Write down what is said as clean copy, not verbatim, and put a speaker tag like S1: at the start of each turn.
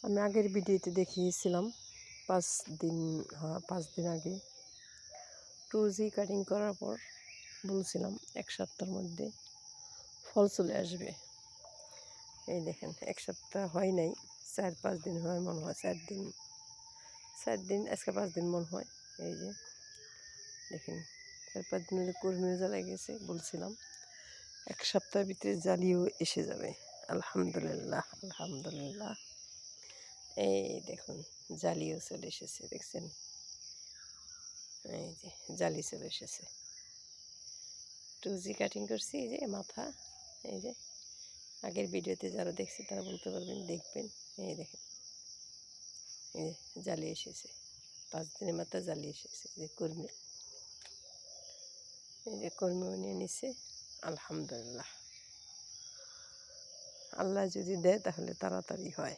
S1: আমি আগের ভিডিওতে দেখিয়েছিলাম 5 দিন আগে 2G কাটিং করার পর বলছিলাম 1 সপ্তাহের মধ্যে ফল চলে আসবে। এই দেখেন 1 সপ্তাহ হয় নাই, 4-5 দিন হয় মনে হয়, 4 দিন আজকে 5 দিন মনে হয়। এই যে দেখেন 4-5 দিন কর্মীও জ্বালাই গেছে, বলছিলাম 1 সপ্তাহের ভিতরে জালিও এসে যাবে। আলহামদুলিল্লাহ আলহামদুলিল্লাহ। এই দেখুন জালিও চলে এসেছে, দেখছেন? এই যে জালি চলে এসেছে। 2G কাটিং করছি, এই যে মাথা, এই যে আগের ভিডিওতে যারা দেখছি তারা বলতে পারবেন, দেখবেন। এই দেখেন এই জালি এসেছে, 5 দিনের মাথায় জালি এসেছে। যে কর্মী, এই যে কর্মীও নিয়ে নিচ্ছে। আলহামদুলিল্লাহ, আল্লাহ যদি দেয় তাহলে তাড়াতাড়ি হয়।